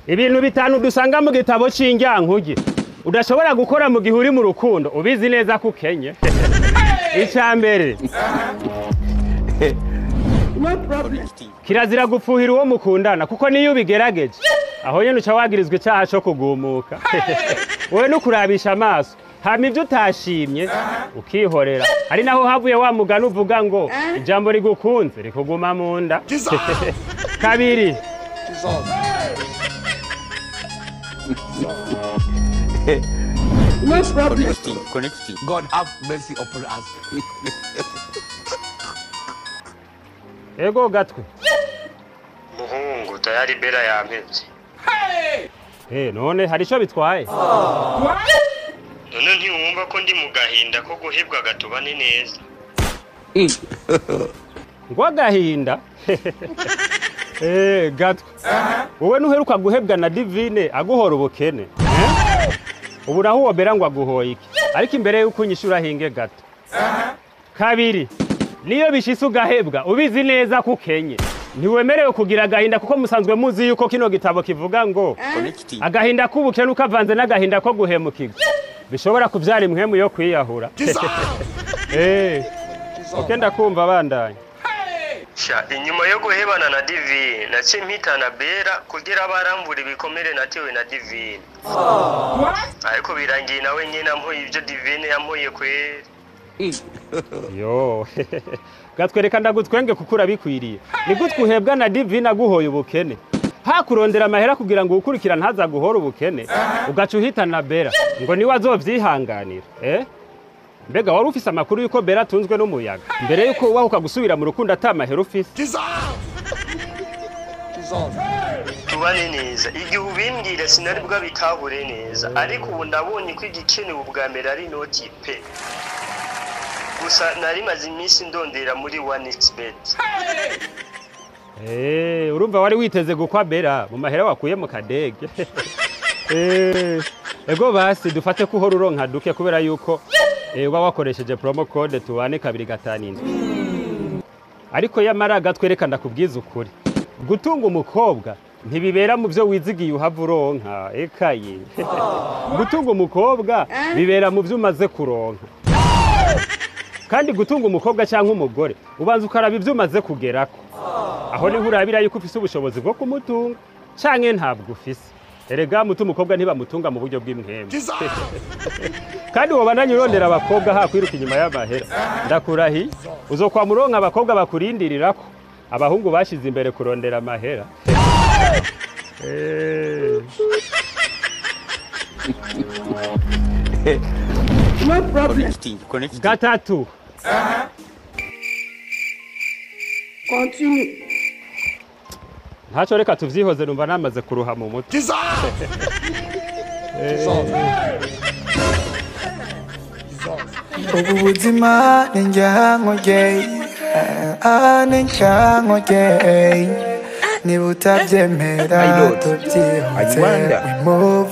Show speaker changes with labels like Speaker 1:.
Speaker 1: Ibintu bitanu dusanga mu gitabo c'indyankuge udashobora gukora mu gihe uri mu rukundo ubizi neza ko ukenye. Icambere kirazira gufuhira uwo mukundana kuko niyo ubigerageje aho nyene uca wagirizwa icaha co kugumuka. Wewe no kurabisha amaso hama ivyo utashimye ukihorera, ari naho havuye wa mugani uvuga ngo ijambo rigukunze rikuguma mu nda. Kabiri
Speaker 2: no problem. God have mercy upon us.
Speaker 1: Ego gatwe
Speaker 3: muhungu tayari bera yampevye.
Speaker 1: None hari ico bitwaye?
Speaker 3: None ntiwumva ko ndi mu gahinda ko guhebwa gatubane neza?
Speaker 1: Ngo agahinda? Gatwe wowe nuheruka guhebwa na Divine aguhora ubukene. Ubu naho wobera ngo aguhoye iki? Ariko imbere yuko unyishura hinge gato. Kabiri niyo bishise ugahebwa ubizi neza ko ukenye ntiwemerewe kugira agahinda kuko musanzwe muzi yuko kino gitabo kivuga ngo agahinda k'ubukene ukavanze n'agahinda ko guhemukirwa bishobora kuvyara impwemu yo kwiyahura. Okenda kumva bandanye.
Speaker 3: Sha inyuma yo guhebana na Divine nace mpitana Bera kugira barambura ibikomere natewe na Divine. Ariko birangiye nawe nyine ampoye ivyo Divine yampoye kweri.
Speaker 1: Yo gatwereka ndagutwenge kukura bikwiriye ni gutwe uhebwa na Divine aguhoye ubukene hakurondera amahera kugira ngo ukurikira ntaza guhora ubukene ugaca uhitana Bera ngo niwe azovyihanganira. Mbega wari ufise amakuru yuko Bera tunzwe n'umuyaga mbere yuko wahuka gusubira mu rukundo atamahera ufise?
Speaker 3: Tubane neza igihe ubimbwira sinari bwa bitahure neza, ariko ubu ndabonye ko igikenewe ubwa mbere ari noti pe. Gusa nari maze iminsi ndondera muri 1xbet.
Speaker 1: Urumva wari witeze gukwa Bera mu mahera wakuye mu kadege. Ego basi dufate ko uhora uronka duke kubera yuko uba wakoresheje promo code tubane 257. Ariko yamara gatwereka ndakubwiza ukuri gutunga umukobwa ntibibera mu byo wizigiye uhava uronka. Ekaye gutunga umukobwa bibera mu byo umaze kuronka, kandi gutunga umukobwa cyangwa umugore ubanza ukaraba ivyo umaze kugerako. Aho ni urabira yuko ufise ubushobozi bwo kumutunga canke ntabwo ufise. Erega mutu umukobwa ntibamutunga mu buryo bw'imwembe. Kandi wobandanye urondera abakobwa hakwiruka inyuma y'amahera ndakurahi uzokwa muronka abakobwa bakurindirirako abahungu bashize imbere kurondera amahera.
Speaker 2: No problem.
Speaker 1: Gatatu
Speaker 2: Continue.
Speaker 1: ntaco reka tuvyihoze numva namaze kuruha mu mutwe.
Speaker 4: Ubu buzima ninjyankuge niba utabyemera tubyihuse we move